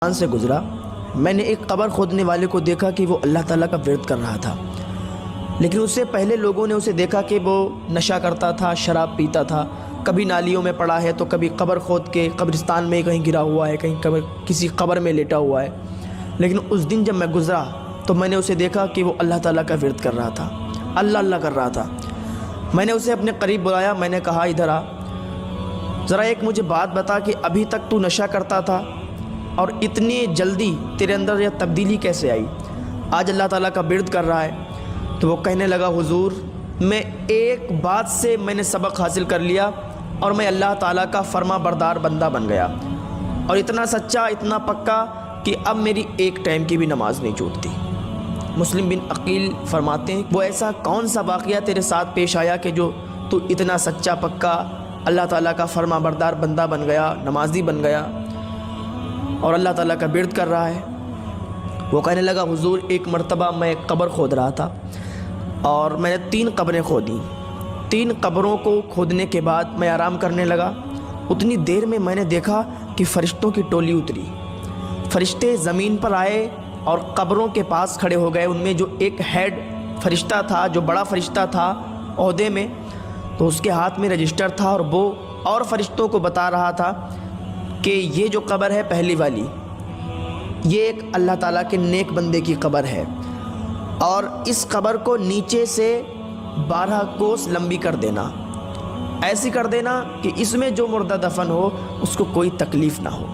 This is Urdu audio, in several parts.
سے گزرا، میں نے ایک قبر کھودنے والے کو دیکھا کہ وہ اللہ تعالیٰ کا ورد کر رہا تھا، لیکن اس سے پہلے لوگوں نے اسے دیکھا کہ وہ نشہ کرتا تھا، شراب پیتا تھا، کبھی نالیوں میں پڑا ہے تو کبھی قبر کھود کے قبرستان میں کہیں گرا ہوا ہے، کہیں کسی قبر میں لیٹا ہوا ہے۔ لیکن اس دن جب میں گزرا تو میں نے اسے دیکھا کہ وہ اللہ تعالیٰ کا ورد کر رہا تھا، اللہ اللہ کر رہا تھا۔ میں نے اسے اپنے قریب بلایا، میں نے کہا ادھر آ، ذرا ایک مجھے بات بتا کہ ابھی تک تو نشہ کرتا تھا اور اتنی جلدی تیرے اندر یہ تبدیلی کیسے آئی؟ آج اللہ تعالیٰ کا ورد کر رہا ہے۔ تو وہ کہنے لگا حضور میں ایک بات سے میں نے سبق حاصل کر لیا اور میں اللہ تعالیٰ کا فرما بردار بندہ بن گیا، اور اتنا سچا اتنا پکا کہ اب میری ایک ٹائم کی بھی نماز نہیں چھوٹتی۔ مسلم بن عقیل فرماتے ہیں وہ ایسا کون سا واقعہ تیرے ساتھ پیش آیا کہ جو تو اتنا سچا پکا اللہ تعالیٰ کا فرما بردار بندہ بن گیا، نمازی بن گیا اور اللہ تعالیٰ کا ورد کر رہا ہے؟ وہ کہنے لگا حضور ایک مرتبہ میں قبر کھود رہا تھا اور میں نے 3 قبریں کھودیں۔ 3 قبروں کو کھودنے کے بعد میں آرام کرنے لگا، اتنی دیر میں میں نے دیکھا کہ فرشتوں کی ٹولی اتری۔ فرشتے زمین پر آئے اور قبروں کے پاس کھڑے ہو گئے۔ ان میں جو ایک ہیڈ فرشتہ تھا، جو بڑا فرشتہ تھا عہدے میں، تو اس کے ہاتھ میں رجسٹر تھا اور وہ اور فرشتوں کو بتا رہا تھا کہ یہ جو قبر ہے پہلی والی، یہ ایک اللہ تعالیٰ کے نیک بندے کی قبر ہے، اور اس قبر کو نیچے سے 12 کوس لمبی کر دینا، ایسی کر دینا کہ اس میں جو مردہ دفن ہو اس کو کوئی تکلیف نہ ہو،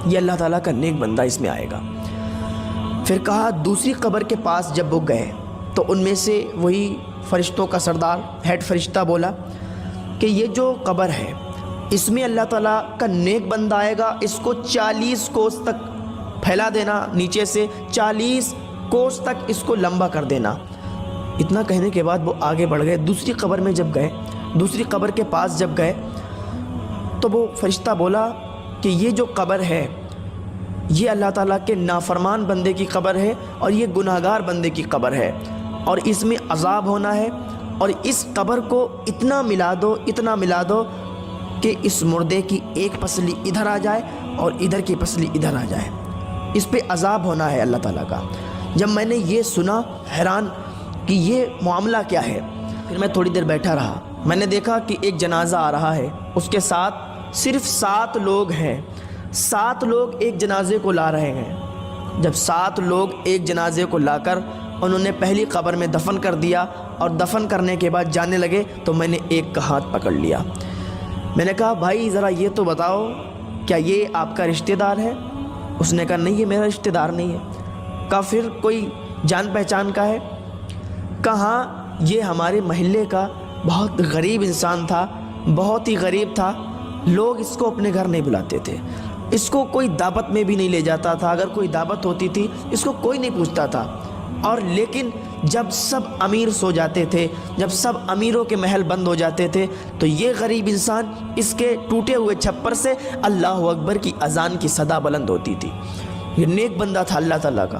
یہ اللہ تعالیٰ کا نیک بندہ اس میں آئے گا۔ پھر کہا دوسری قبر کے پاس جب وہ گئے تو ان میں سے وہی فرشتوں کا سردار ہیڈ فرشتہ بولا کہ یہ جو قبر ہے اس میں اللہ تعالیٰ کا نیک بندہ آئے گا، اس کو 40 کوس تک پھیلا دینا، نیچے سے 40 کوس تک اس کو لمبا کر دینا۔ اتنا کہنے کے بعد وہ آگے بڑھ گئے۔ دوسری قبر میں جب گئے، دوسری قبر کے پاس جب گئے تو وہ فرشتہ بولا کہ یہ جو قبر ہے یہ اللہ تعالیٰ کے نافرمان بندے کی قبر ہے اور یہ گناہگار بندے کی قبر ہے، اور اس میں عذاب ہونا ہے، اور اس قبر کو اتنا ملا دو، اتنا ملا دو کہ اس مردے کی ایک پسلی ادھر آ جائے اور ادھر کی پسلی ادھر آ جائے، اس پہ عذاب ہونا ہے اللہ تعالیٰ کا۔ جب میں نے یہ سنا حیران کہ یہ معاملہ کیا ہے، پھر میں تھوڑی دیر بیٹھا رہا۔ میں نے دیکھا کہ ایک جنازہ آ رہا ہے، اس کے ساتھ صرف 7 لوگ ہیں، 7 لوگ ایک جنازے کو لا رہے ہیں۔ جب 7 لوگ ایک جنازے کو لا کر انہوں نے پہلی قبر میں دفن کر دیا، اور دفن کرنے کے بعد جانے لگے تو میں نے ایک کا ہاتھ پکڑ لیا۔ میں نے کہا بھائی ذرا یہ تو بتاؤ کیا یہ آپ کا رشتہ دار ہے؟ اس نے کہا نہیں یہ میرا رشتہ دار نہیں ہے۔ کہا پھر کوئی جان پہچان کا ہے؟ کہا یہ ہمارے محلے کا بہت غریب انسان تھا، بہت ہی غریب تھا، لوگ اس کو اپنے گھر نہیں بلاتے تھے، اس کو کوئی دعوت میں بھی نہیں لے جاتا تھا، اگر کوئی دعوت ہوتی تھی اس کو کوئی نہیں پوچھتا تھا، اور لیکن جب سب امیر سو جاتے تھے، جب سب امیروں کے محل بند ہو جاتے تھے تو یہ غریب انسان اس کے ٹوٹے ہوئے چھپر سے اللہ اکبر کی اذان کی صدا بلند ہوتی تھی۔ یہ نیک بندہ تھا اللہ تعالیٰ کا۔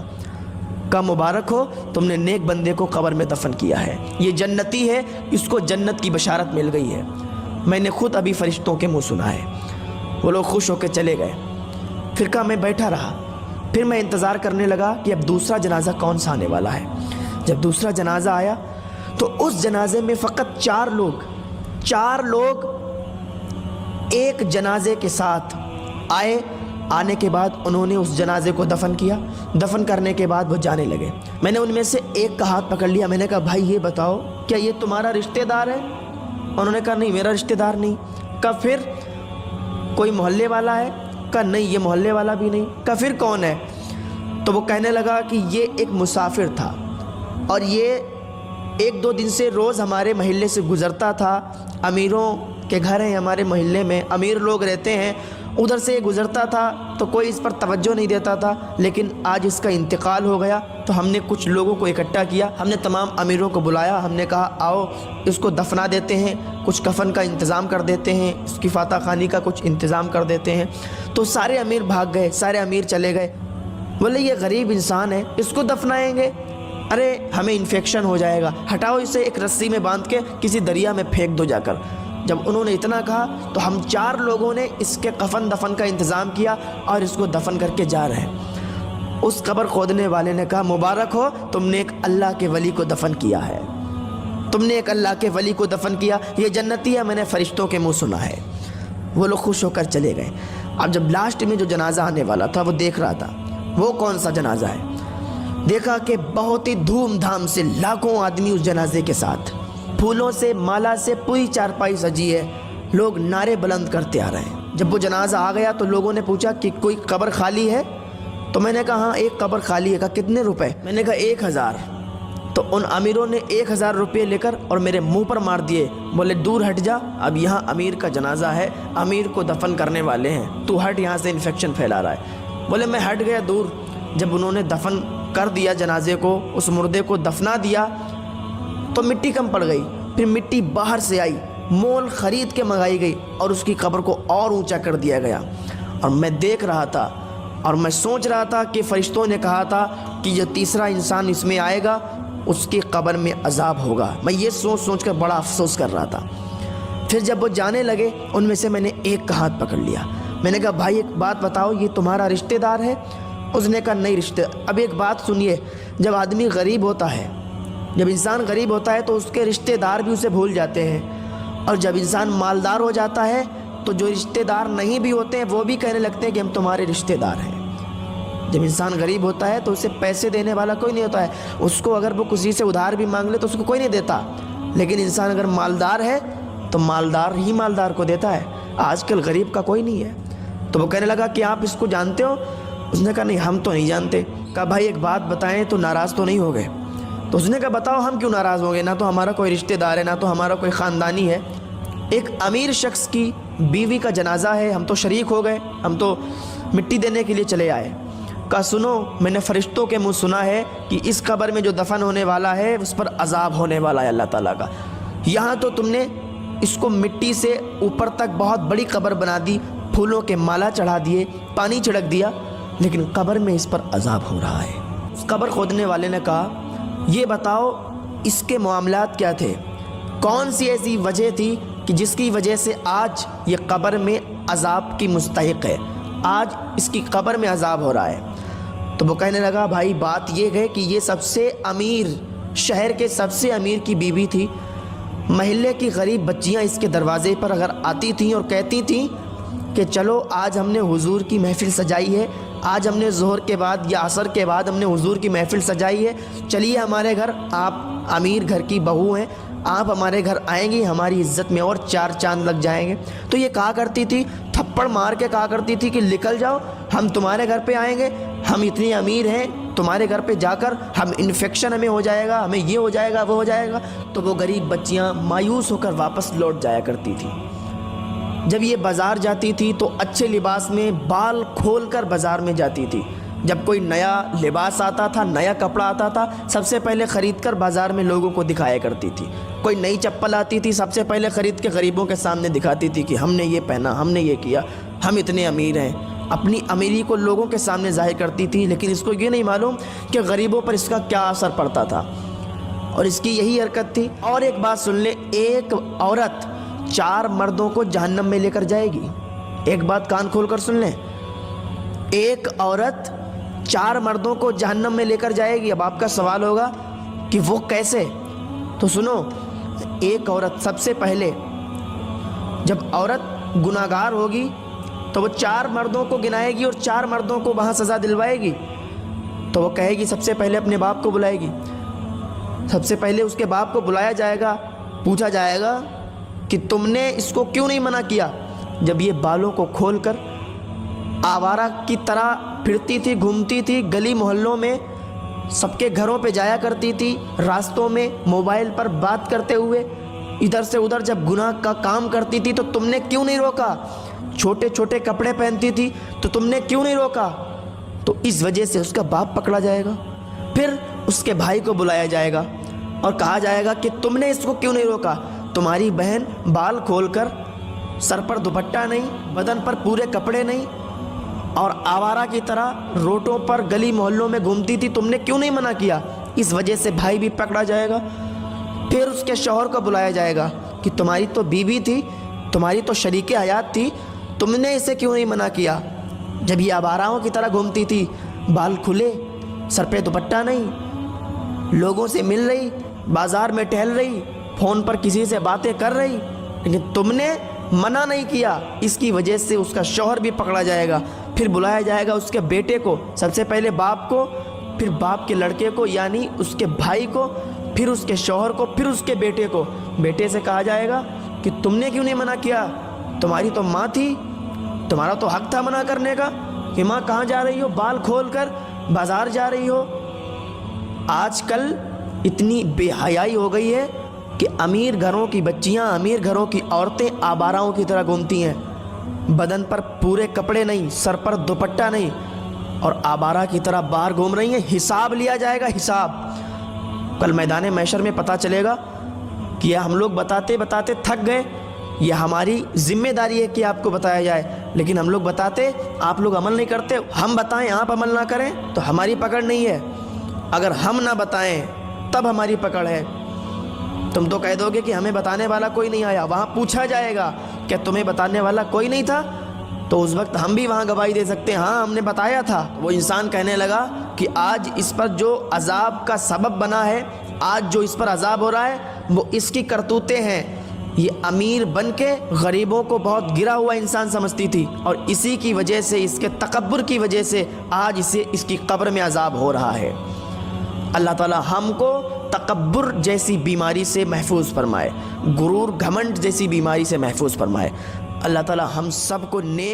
کا مبارک ہو تم نے نیک بندے کو قبر میں دفن کیا ہے، یہ جنتی ہے، اس کو جنت کی بشارت مل گئی ہے۔ میں نے خود ابھی فرشتوں کے منہ سنا ہے۔ وہ لوگ خوش ہو کے چلے گئے۔ پھر کہا میں بیٹھا رہا، پھر میں انتظار کرنے لگا کہ اب دوسرا جنازہ کون سا آنے والا ہے۔ جب دوسرا جنازہ آیا تو اس جنازے میں فقط 4 لوگ ایک جنازے کے ساتھ آئے۔ آنے کے بعد انہوں نے اس جنازے کو دفن کیا، دفن کرنے کے بعد وہ جانے لگے۔ میں نے ان میں سے ایک کا ہاتھ پکڑ لیا، میں نے کہا بھائی یہ بتاؤ کیا یہ تمہارا رشتہ دار ہے؟ انہوں نے کہا نہیں میرا رشتہ دار نہیں۔ کہا پھر کوئی محلے والا ہے؟ کہا نہیں یہ محلے والا بھی نہیں۔ کہا پھر کون ہے؟ تو وہ کہنے لگا کہ یہ ایک مسافر تھا، اور یہ 1-2 دن سے روز ہمارے محلے سے گزرتا تھا، امیروں کے گھر ہیں ہمارے محلے میں، امیر لوگ رہتے ہیں، ادھر سے گزرتا تھا تو کوئی اس پر توجہ نہیں دیتا تھا، لیکن آج اس کا انتقال ہو گیا تو ہم نے کچھ لوگوں کو اکٹھا کیا، ہم نے تمام امیروں کو بلایا، ہم نے کہا آؤ اس کو دفنا دیتے ہیں، کچھ کفن کا انتظام کر دیتے ہیں، اس کی فاتح خوانی کا کچھ انتظام کر دیتے ہیں۔ تو سارے امیر بھاگ گئے، سارے امیر چلے گئے، بولے یہ غریب انسان ہے اس کو دفنائیں گے، ارے ہمیں انفیکشن ہو جائے گا، ہٹاؤ اسے ایک رسی میں باندھ کے کسی دریا میں پھینک دو جا کر۔ جب انہوں نے اتنا کہا تو ہم 4 لوگوں نے اس کے کفن دفن کا انتظام کیا اور اس کو دفن کر کے جا رہے ہیں۔ اس قبر کھودنے والے نے کہا مبارک ہو، تم نے ایک اللہ کے ولی کو دفن کیا ہے، تم نے ایک اللہ کے ولی کو دفن کیا، یہ جنتی ہے، میں نے فرشتوں کے منہ سنا ہے۔ وہ لوگ خوش ہو کر چلے گئے۔ اب جب لاسٹ میں جو جنازہ آنے والا تھا وہ دیکھ رہا تھا وہ کون سا جنازہ ہے۔ دیکھا کہ بہت ہی دھوم دھام سے لاکھوں آدمی اس جنازے کے ساتھ، پھولوں سے مالا سے پوری چارپائی سجی ہے، لوگ نعرے بلند کرتے آ رہے ہیں۔ جب وہ جنازہ آ گیا تو لوگوں نے پوچھا کہ کوئی قبر خالی ہے؟ تو میں نے کہا ہاں ایک قبر خالی ہے۔ کہا کتنے روپے؟ میں نے کہا 1000۔ تو ان امیروں نے 1000 روپے لے کر اور میرے منہ پر مار دیے، بولے دور ہٹ جا، اب یہاں امیر کا جنازہ ہے، امیر کو دفن کرنے والے ہیں، تو ہٹ، یہاں سے انفیکشن پھیلا رہا ہے۔ بولے میں ہٹ گیا دور۔ جب انہوں نے دفن کر دیا جنازے کو، اس مردے کو دفنا دیا تو مٹی کم پڑ گئی، پھر مٹی باہر سے آئی، مول خرید کے منگائی گئی اور اس کی قبر کو اور اونچا کر دیا گیا۔ اور میں دیکھ رہا تھا اور میں سوچ رہا تھا کہ فرشتوں نے کہا تھا کہ جو تیسرا انسان اس میں آئے گا اس کی قبر میں عذاب ہوگا۔ میں یہ سوچ کر بڑا افسوس کر رہا تھا۔ پھر جب وہ جانے لگے ان میں سے میں نے ایک کا ہاتھ پکڑ لیا۔ میں نے کہا بھائی ایک بات بتاؤ، یہ تمہارا رشتہ دار ہے؟ اس نے کہا نہیں رشتہ۔ اب ایک بات سنیے، جب آدمی غریب ہوتا ہے، جب انسان غریب ہوتا ہے تو اس کے رشتہ دار بھی اسے بھول جاتے ہیں، اور جب انسان مالدار ہو جاتا ہے تو جو رشتہ دار نہیں بھی ہوتے ہیں وہ بھی کہنے لگتے ہیں کہ ہم تمہارے رشتہ دار ہیں۔ جب انسان غریب ہوتا ہے تو اسے پیسے دینے والا کوئی نہیں ہوتا ہے، اس کو اگر وہ کسی سے ادھار بھی مانگ لے تو اس کو کوئی نہیں دیتا، لیکن انسان اگر مالدار ہے تو مالدار ہی مالدار کو دیتا ہے۔ آج کل غریب کا کوئی نہیں ہے۔ تو وہ کہنے لگا کہ آپ اس کو جانتے ہو؟ اس نے کہا نہیں ہم تو نہیں جانتے۔ کہا بھائی ایک بات بتائیں تو ناراض تو نہیں ہو گئے؟ تو اس نے کہا بتاؤ ہم کیوں ناراض ہوں گے، نہ تو ہمارا کوئی رشتہ دار ہے نہ تو ہمارا کوئی خاندانی ہے، ایک امیر شخص کی بیوی کا جنازہ ہے، ہم تو شریک ہو گئے، ہم تو مٹی دینے کے لیے چلے آئے۔ کہا سنو، میں نے فرشتوں کے منہ سنا ہے کہ اس قبر میں جو دفن ہونے والا ہے اس پر عذاب ہونے والا ہے اللہ تعالیٰ کا۔ یہاں تو تم نے اس کو مٹی سے اوپر تک بہت بڑی قبر بنا دی، پھولوں کے مالا چڑھا دیے، پانی چھڑک دیا، لیکن قبر میں اس پر عذاب ہو رہا ہے۔ اس قبر کھودنے والے نے کہا یہ بتاؤ اس کے معاملات کیا تھے، کون سی ایسی وجہ تھی کہ جس کی وجہ سے آج یہ قبر میں عذاب کی مستحق ہے، آج اس کی قبر میں عذاب ہو رہا ہے؟ تو وہ کہنے لگا بھائی بات یہ ہے کہ یہ سب سے امیر، شہر کے سب سے امیر کی بیوی تھی، محلے کی غریب بچیاں اس کے دروازے پر اگر آتی تھیں اور کہتی تھیں کہ چلو آج ہم نے حضور کی محفل سجائی ہے، آج ہم نے ظہر کے بعد یا عصر کے بعد ہم نے حضور کی محفل سجائی ہے، چلیے ہمارے گھر، آپ امیر گھر کی بہو ہیں، آپ ہمارے گھر آئیں گی، ہماری عزت میں اور 4 چاند لگ جائیں گے۔ تو یہ کہا کرتی تھی، تھپڑ مار کے کہا کرتی تھی کہ نکل جاؤ، ہم تمہارے گھر پہ آئیں گے، ہم اتنے امیر ہیں، تمہارے گھر پہ جا کر ہم انفیکشن ہمیں ہو جائے گا، ہمیں یہ ہو جائے گا وہ ہو جائے گا۔ تو وہ غریب بچیاں مایوس ہو کر واپس لوٹ جایا کرتی تھی۔ جب یہ بازار جاتی تھی تو اچھے لباس میں بال کھول کر بازار میں جاتی تھی۔ جب کوئی نیا لباس آتا تھا، نیا کپڑا آتا تھا، سب سے پہلے خرید کر بازار میں لوگوں کو دکھایا کرتی تھی۔ کوئی نئی چپل آتی تھی، سب سے پہلے خرید کے غریبوں کے سامنے دکھاتی تھی کہ ہم نے یہ پہنا، ہم نے یہ کیا، ہم اتنے امیر ہیں۔ اپنی امیری کو لوگوں کے سامنے ظاہر کرتی تھی، لیکن اس کو یہ نہیں معلوم کہ غریبوں پر اس کا کیا اثر پڑتا تھا، اور اس کی یہی حرکت تھی۔ اور ایک بات سن لیں، ایک عورت 4 مردوں کو جہنم میں لے کر جائے گی۔ ایک بات کان کھول کر سن لیں، ایک عورت 4 مردوں کو جہنم میں لے کر جائے گی۔ اب آپ کا سوال ہوگا کہ وہ کیسے؟ تو سنو، ایک عورت سب سے پہلے جب عورت گناہگار ہوگی تو وہ 4 مردوں کو گنائے گی اور 4 مردوں کو وہاں سزا دلوائے گی۔ تو وہ کہے گی، سب سے پہلے اپنے باپ کو بلائے گی، سب سے پہلے اس کے باپ کو بلایا جائے گا، پوچھا جائے گا کہ تم نے اس کو کیوں نہیں منع کیا؟ جب یہ بالوں کو کھول کر آوارہ کی طرح پھرتی تھی، گھومتی تھی، گلی محلوں میں سب کے گھروں پہ جایا کرتی تھی، راستوں میں موبائل پر بات کرتے ہوئے ادھر سے ادھر جب گناہ کا کام کرتی تھی تو تم نے کیوں نہیں روکا؟ چھوٹے چھوٹے کپڑے پہنتی تھی تو تم نے کیوں نہیں روکا؟ تو اس وجہ سے اس کا باپ پکڑا جائے گا، پھر اس کے بھائی کو بلایا جائے گا اور کہا جائے گا کہ تم نے اس کو کیوں نہیں روکا؟ تمہاری بہن بال کھول کر، سر پر دوپٹہ نہیں، بدن پر پورے کپڑے نہیں، اور آوارہ کی طرح روڈوں پر گلی محلوں میں گھومتی تھی، تم نے کیوں نہیں منع کیا؟ اس وجہ سے بھائی بھی پکڑا جائے گا۔ پھر اس کے شوہر کو بلایا جائے گا کہ تمہاری تو بیوی تھی, تمہاری تو شریک حیات تھی, تم نے اسے کیوں نہیں منع کیا؟ جب یہ آواراؤں کی طرح گھومتی تھی, بال کھلے, سر پہ دوپٹہ نہیں, لوگوں سے مل رہی, بازار میں ٹہل رہی, فون پر کسی سے باتیں کر رہی, لیکن تم نے منع نہیں کیا. اس کی وجہ سے اس کا شوہر بھی پکڑا جائے گا, پھر بلایا جائے گا اس کے بیٹے کو, سب سے پہلے باپ کو, پھر باپ کے لڑکے کو یعنی اس کے بھائی کو, پھر اس کے شوہر کو, پھر اس کے بیٹے کو. بیٹے سے کہا جائے گا کہ تم نے کیوں نہیں منع کیا؟ تمہاری تو ماں تھی, تمہارا تو حق تھا منع کرنے کا, کہ ماں کہاں جا رہی ہو, بال کھول کر بازار جا رہی ہو. آج کل اتنی بے حیائی ہو گئی ہے کہ امیر گھروں کی بچیاں, امیر گھروں کی عورتیں آواراؤں کی طرح گھومتی ہیں, بدن پر پورے کپڑے نہیں, سر پر دوپٹہ نہیں, اور آوارہ کی طرح باہر گھوم رہی ہیں. حساب لیا جائے گا, حساب. کل میدان محشر میں پتہ چلے گا کہ یہ ہم لوگ بتاتے بتاتے تھک گئے, یہ ہماری ذمہ داری ہے کہ آپ کو بتایا جائے, لیکن ہم لوگ بتاتے, آپ لوگ عمل نہیں کرتے. ہم بتائیں, آپ عمل نہ کریں تو ہماری پکڑ نہیں ہے. اگر ہم نہ بتائیں تب ہماری پکڑ ہے. تم تو کہہ دو گے کہ ہمیں بتانے والا کوئی نہیں آیا. وہاں پوچھا جائے گا کہ تمہیں بتانے والا کوئی نہیں تھا, تو اس وقت ہم بھی وہاں گواہی دے سکتے ہیں, ہاں ہم نے بتایا تھا. وہ انسان کہنے لگا کہ آج اس پر جو عذاب کا سبب بنا ہے, آج جو اس پر عذاب ہو رہا ہے, وہ اس کی کرتوتیں ہیں. یہ امیر بن کے غریبوں کو بہت گرا ہوا انسان سمجھتی تھی, اور اسی کی وجہ سے, اس کے تکبر کی وجہ سے آج اسے اس کی قبر میں عذاب ہو رہا ہے. اللہ تعالی ہم کو تکبر جیسی بیماری سے محفوظ فرمائے, غرور گھمنڈ جیسی بیماری سے محفوظ فرمائے. اللہ تعالی ہم سب کو نیک